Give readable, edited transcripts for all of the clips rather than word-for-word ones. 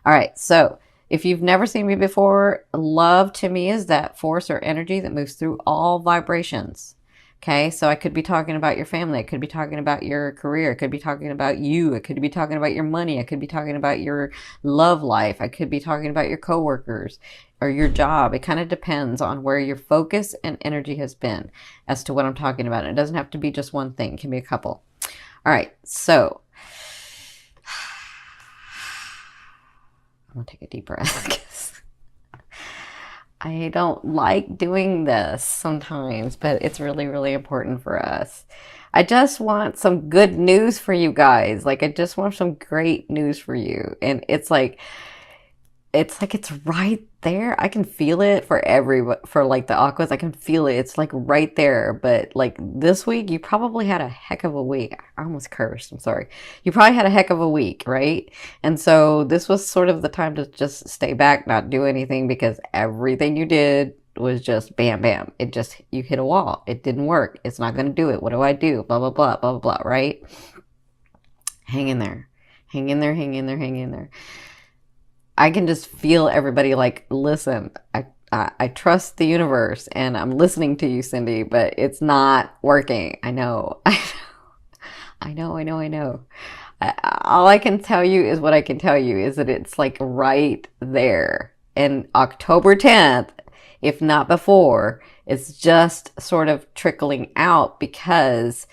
All right. So if you've never seen me before, love to me is that force or energy that moves through all vibrations. Okay. So I could be talking about your family. I could be talking about your career. I could be talking about you. I could be talking about your money. I could be talking about your love life. I could be talking about your coworkers or your job. It kind of depends on where your focus and energy has been as to what I'm talking about. It doesn't have to be just one thing. It can be a couple. All right. So I'm going to take a deep breath because I don't like doing this sometimes, but it's really, really important for us. I just want some good news for you guys. Like, I just want some great news for you. And it's right there. I can feel it for like the aquas. I can feel it. It's like right there. But like this week, you probably had a heck of a week. I almost cursed. I'm sorry. You probably had a heck of a week, right? And so this was sort of the time to just stay back, not do anything because everything you did was just bam, bam. It just, you hit a wall. It didn't work. It's not going to do it. What do I do? Blah, blah, blah, blah, blah, blah, right? Hang in there. Hang in there, hang in there, hang in there. I can just feel everybody like, listen, I trust the universe and I'm listening to you, Cindy, but it's not working. I know. I know, I know, I know. All I can tell you is what I can tell you is that it's like right there. And October 10th, if not before, it's just sort of trickling out because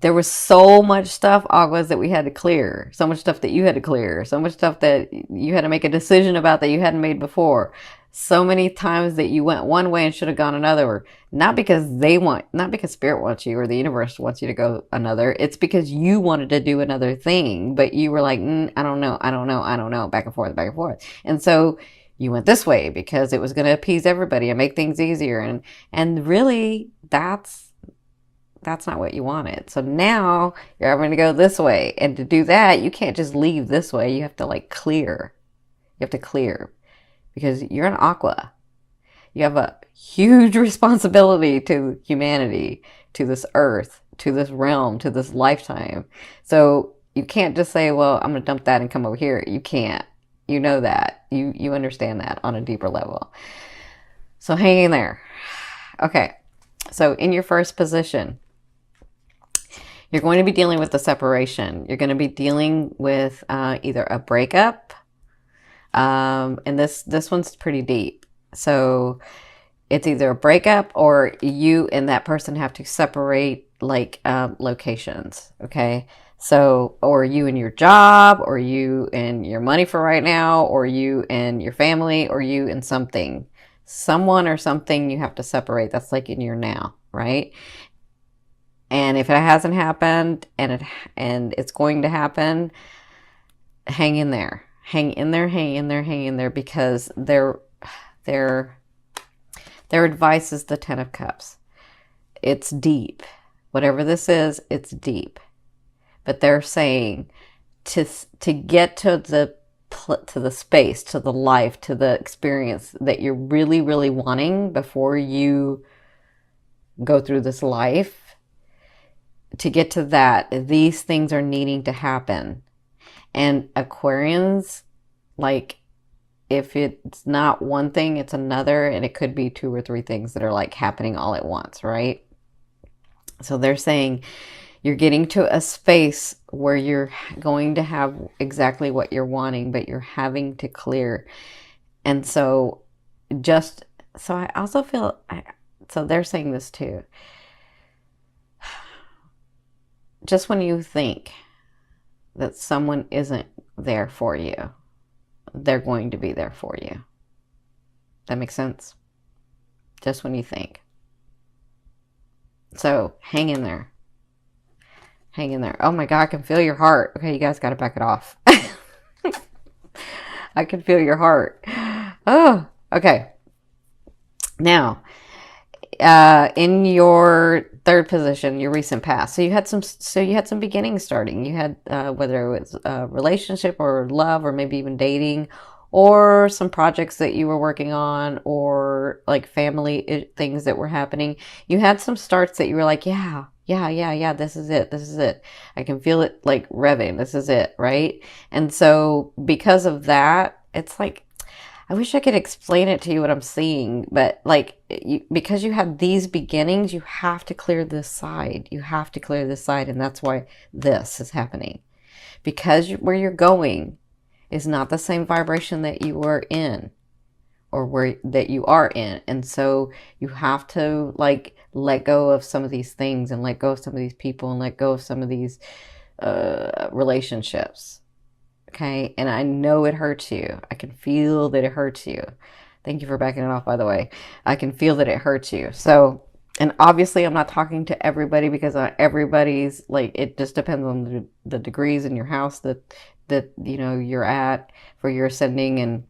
there was so much stuff, Aguas, that we had to clear. So much stuff that you had to clear. So much stuff that you had to make a decision about that you hadn't made before. So many times that you went one way and should have gone another. Not because not because Spirit wants you or the universe wants you to go another. It's because you wanted to do another thing, but you were like, I don't know, I don't know, I don't know, back and forth, back and forth. And so you went this way because it was going to appease everybody and make things easier. And really, that's not what you wanted. So now you're having to go this way. And to do that, you can't just leave this way. You have to like clear. You have to clear because you're an aqua. You have a huge responsibility to humanity, to this earth, to this realm, to this lifetime. So you can't just say, well, I'm going to dump that and come over here. You can't. You know that. You understand that on a deeper level. So hang in there. Okay. So in your first position, you're going to be dealing with the separation. You're going to be dealing with either a breakup, and this one's pretty deep. So it's either a breakup or you and that person have to separate like locations, okay? So, or you and your job, or you and your money for right now, or you and your family, or you and something. Someone or something you have to separate. That's like in your now, right? And if it hasn't happened and it's going to happen, hang in there. Hang in there, hang in there, hang in there because their advice is the 10 of Cups. It's deep. Whatever this is, it's deep. But they're saying to get to the space, to the life, to the experience that you're really, really wanting before you go through this life, to get to that, these things are needing to happen. And Aquarians, like, if it's not one thing, it's another, and it could be 2 or 3 things that are like happening all at once, right? So they're saying you're getting to a space where you're going to have exactly what you're wanting, but you're having to clear. And so I also feel, so they're saying this too. Just when you think that someone isn't there for you, they're going to be there for you. That makes sense? Just when you think. So hang in there. Hang in there. Oh my God, I can feel your heart. Okay, you guys got to back it off. I can feel your heart. Oh, okay. Now, in your third position, your recent past. So you had some beginnings starting. You had whether it was a relationship or love or maybe even dating or some projects that you were working on or like family things that were happening. You had some starts that you were like, yeah, Yeah, this is it. This is it. I can feel it like revving. This is it, right? And so because of that, it's like I wish I could explain it to you what I'm seeing, but like because you have these beginnings, you have to clear this side. You have to clear this side, and that's why this is happening. Because where you're going is not the same vibration that you were in or where that you are in. And so you have to like let go of some of these things and let go of some of these people and let go of some of these relationships. Okay. And I know it hurts you. I can feel that it hurts you. Thank you for backing it off, by the way. I can feel that it hurts you. So, and obviously I'm not talking to everybody because everybody's like, it just depends on the degrees in your house that, you know, you're at for your ascending. And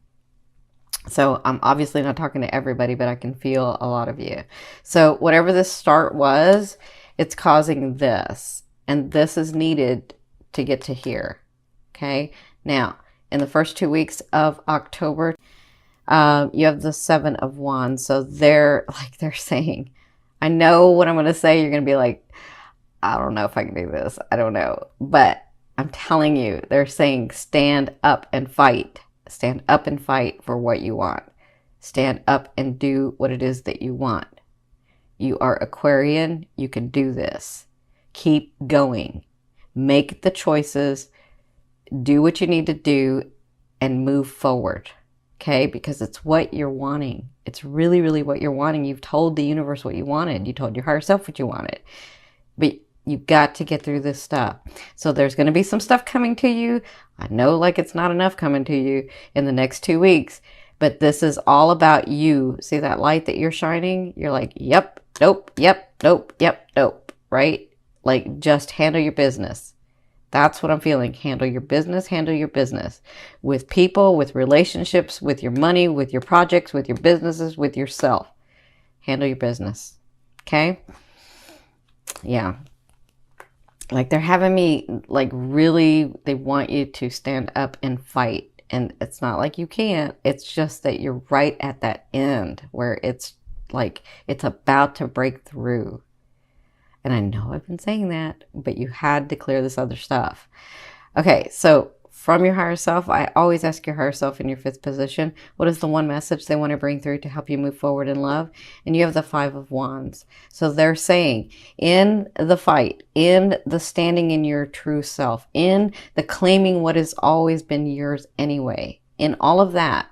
so I'm obviously not talking to everybody, but I can feel a lot of you. So whatever this start was, it's causing this, and this is needed to get to here. Okay. Now, in the first 2 weeks of October, you have the Seven of Wands. So they're saying, I know what I'm going to say. You're going to be like, I don't know if I can do this. I don't know. But I'm telling you, they're saying stand up and fight. Stand up and fight for what you want. Stand up and do what it is that you want. You are Aquarian. You can do this. Keep going. Make the choices. Do what you need to do and move forward. Okay? Because it's what you're wanting. It's really, really what you're wanting. You've told the universe what you wanted. You told your higher self what you wanted. But you've got to get through this stuff. So there's going to be some stuff coming to you. I know like it's not enough coming to you in the next 2 weeks, but this is all about you. See that light that you're shining? You're like, yep, nope, yep, nope, yep, nope, right? Like just handle your business. That's what I'm feeling. Handle your business, handle your business with people, with relationships, with your money, with your projects, with your businesses, with yourself. Handle your business. Okay? Yeah. Like they're having me like really, they want you to stand up and fight. And it's not like you can't. It's just that you're right at that end where it's like it's about to break through. And I know I've been saying that, but you had to clear this other stuff. Okay, so from your higher self, I always ask your higher self in your fifth position, what is the one message they want to bring through to help you move forward in love? And you have the Five of Wands. So they're saying in the fight, in the standing in your true self, in the claiming what has always been yours anyway, in all of that,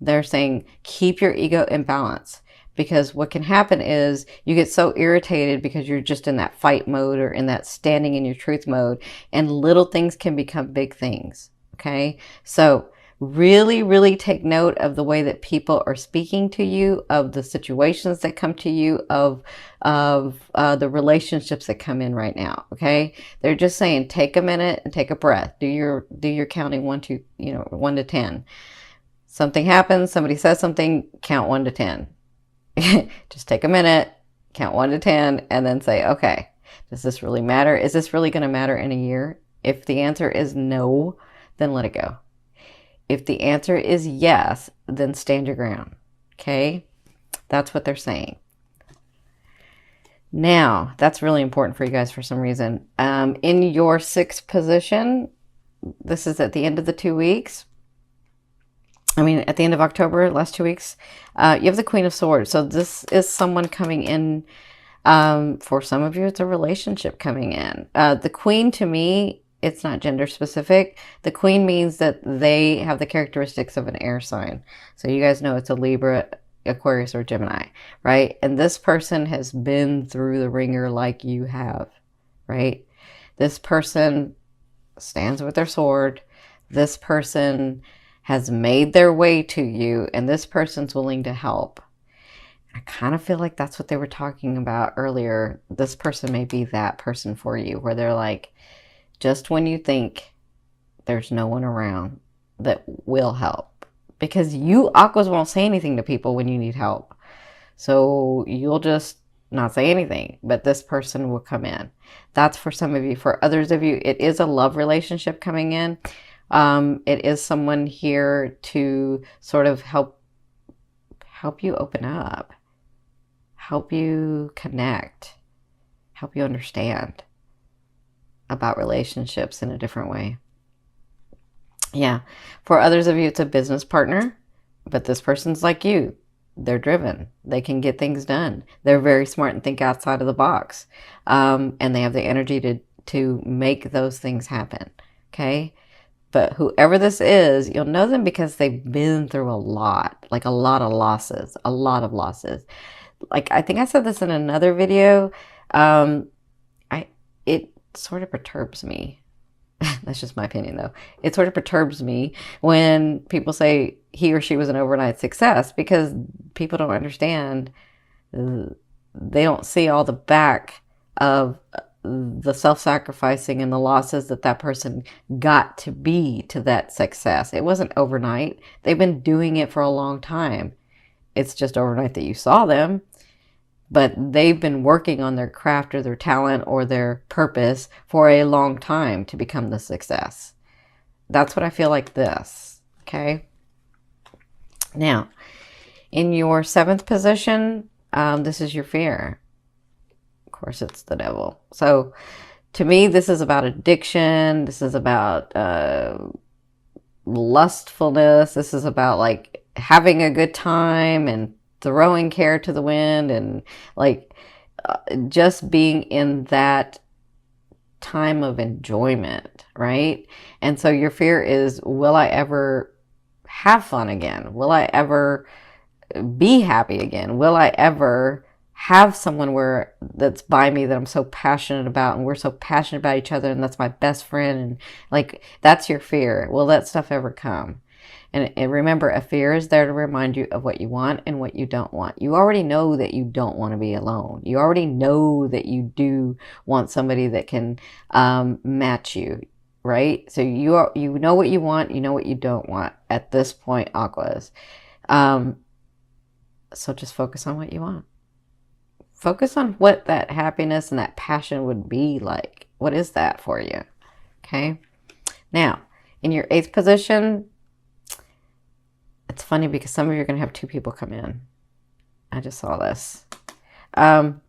they're saying keep your ego in balance. Because what can happen is you get so irritated because you're just in that fight mode or in that standing in your truth mode, and little things can become big things. Okay. So really, really take note of the way that people are speaking to you, of the situations that come to you, of the relationships that come in right now. Okay. They're just saying, take a minute and take a breath. Do your counting 1 to 10. Something happens. Somebody says something, count 1 to 10. Just take a minute, count 1 to 10, and then say, okay, does this really matter? Is this really going to matter in a year? If the answer is no, then let it go. If the answer is yes, then stand your ground. Okay? That's what they're saying. Now, that's really important for you guys for some reason. In your sixth position, this is at the end of the 2 weeks. At the end of October, last 2 weeks, you have the Queen of Swords. So this is someone coming in. For some of you, it's a relationship coming in. The Queen, to me, it's not gender specific. The Queen means that they have the characteristics of an air sign. So you guys know it's a Libra, Aquarius, or Gemini, right? And this person has been through the ringer like you have, right? This person stands with their sword. This person has made their way to you, and this person's willing to help. I kind of feel like that's what they were talking about earlier. This person may be that person for you, where they're like, just when you think there's no one around that will help. Because you, Aquas, won't say anything to people when you need help. So you'll just not say anything, but this person will come in. That's for some of you. For others of you, it is a love relationship coming in. It is someone here to sort of help you open up, help you connect, help you understand about relationships in a different way. Yeah. For others of you, it's a business partner, but this person's like you. They're driven. They can get things done. They're very smart and think outside of the box. And they have the energy to make those things happen. Okay. But whoever this is, you'll know them because they've been through a lot, like a lot of losses, a lot of losses. Like, I think I said this in another video. It sort of perturbs me. That's just my opinion, though. It sort of perturbs me when people say he or she was an overnight success, because people don't understand. They don't see all the back of the self-sacrificing and the losses that person got to be to that success. It wasn't overnight. They've been doing it for a long time. It's just overnight that you saw them. But they've been working on their craft or their talent or their purpose for a long time to become the success. That's what I feel like this. Okay. Now, in your 7th position, this is your fear. Of course, it's the devil. So to me, this is about addiction. This is about lustfulness. This is about like having a good time and throwing care to the wind, and like just being in that time of enjoyment, right? And so your fear is, will I ever have fun again? Will I ever be happy again? Will I ever have someone that's by me that I'm so passionate about, and we're so passionate about each other, and that's my best friend, and like, that's your fear. Will that stuff ever come? And remember, a fear is there to remind you of what you want and what you don't want. You already know that you don't want to be alone. You already know that you do want somebody that can match you, right? So you know what you want, you know what you don't want at this point, Aquas. So just focus on what you want. Focus on what that happiness and that passion would be like. What is that for you? Okay. Now, in your 8th position, it's funny because some of you are going to have 2 people come in. I just saw this. In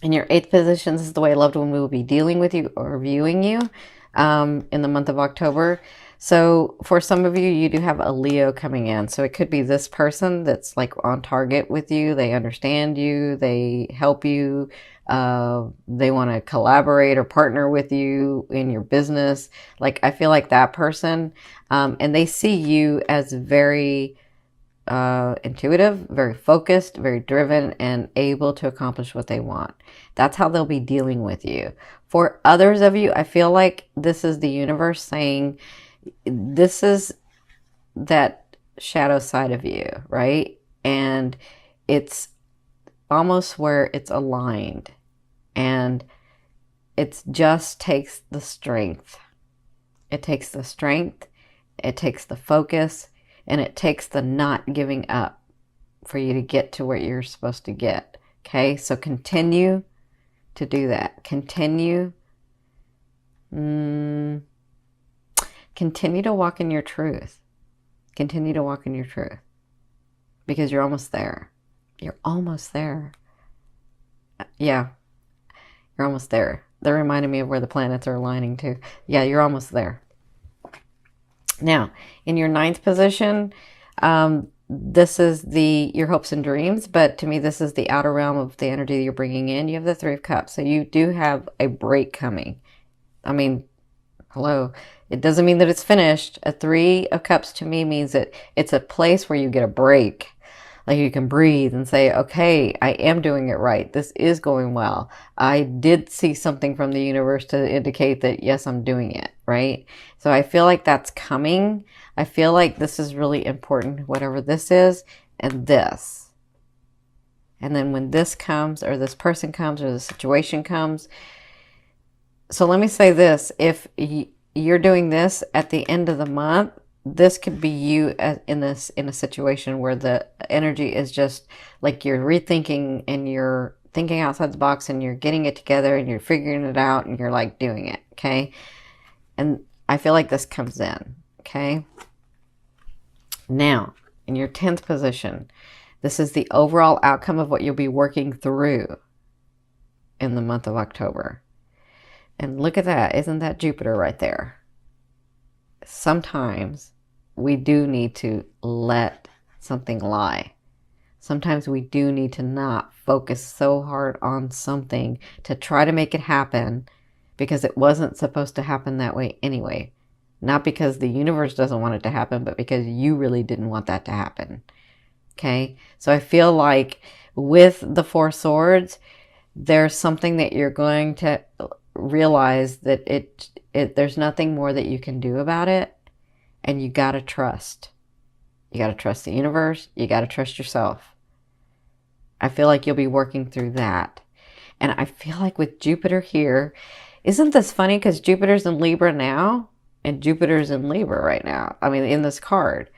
your 8th position, this is the way a loved one will be dealing with you or viewing you in the month of October. So for some of you, you do have a Leo coming in. So it could be this person that's like on target with you. They understand you. They help you. They want to collaborate or partner with you in your business. Like, I feel like that person, and they see you as very intuitive, very focused, very driven, and able to accomplish what they want. That's how they'll be dealing with you. For others of you, I feel like this is the universe saying, this is that shadow side of you, right? And it's almost where it's aligned, and it just takes the strength. It takes the strength, it takes the focus, and it takes the not giving up for you to get to where you're supposed to get. Okay, so continue to do that. Continue to walk in your truth. Continue to walk in your truth, because you're almost there. You're almost there. Yeah, you're almost there. That reminded me of where the planets are aligning to. Yeah, you're almost there. Now, in your 9th position, this is your hopes and dreams, but to me, this is the outer realm of the energy that you're bringing in. You have the 3 of Cups, so you do have a break coming. I mean, hello. It doesn't mean that it's finished. A 3 of Cups to me means that it's a place where you get a break. Like, you can breathe and say, okay, I am doing it right. This is going well. I did see something from the universe to indicate that, yes, I'm doing it, right? So I feel like that's coming. I feel like this is really important, whatever this is, and this. And then when this comes, or this person comes, or the situation comes. So let me say this. If you're doing this at the end of the month, this could be you in a situation where the energy is just like you're rethinking and you're thinking outside the box and you're getting it together and you're figuring it out and you're like doing it. Okay. And I feel like this comes in. Okay. Now, in your 10th position, this is the overall outcome of what you'll be working through. in the month of October. And look at that. Isn't that Jupiter right there? Sometimes we do need to let something lie. Sometimes we do need to not focus so hard on something to try to make it happen because it wasn't supposed to happen that way anyway. Not because the universe doesn't want it to happen, but because you really didn't want that to happen. Okay? So I feel like with the Four Swords, there's something that you're going to realize that there's nothing more that you can do about it, and you got to trust. You got to trust the universe. You got to trust yourself. I feel like you'll be working through that. And I feel like with Jupiter here, isn't this funny? Because Jupiter's in Libra now, and Jupiter's in Libra right now. I mean, in this card.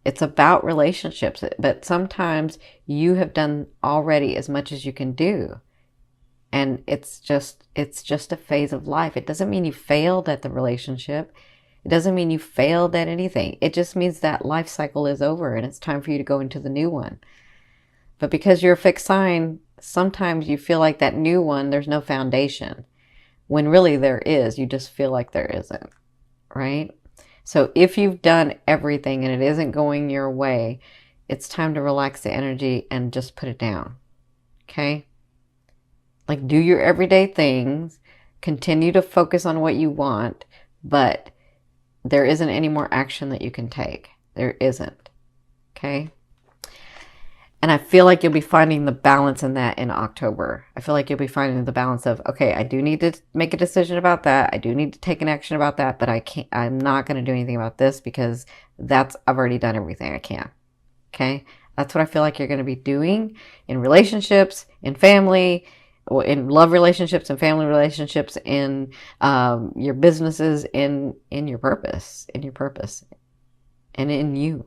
It's about relationships, but sometimes you have done already as much as you can do. And it's just a phase of life. It doesn't mean you failed at the relationship. It doesn't mean you failed at anything. It just means that life cycle is over and it's time for you to go into the new one. But because you're a fixed sign, sometimes you feel like that new one, there's no foundation. When really there is, you just feel like there isn't, right? So if you've done everything and it isn't going your way, it's time to relax the energy and just put it down, okay? Like, do your everyday things, continue to focus on what you want, but there isn't any more action that you can take. There isn't, okay? And I feel like you'll be finding the balance in that in October. I feel like you'll be finding the balance of, okay, I do need to make a decision about that. I do need to take an action about that, but I'm not going to do anything about this because I've already done everything I can. Okay. That's what I feel like you're going to be doing in relationships, in family, in love relationships and family relationships, in your businesses, in your purpose, and in you.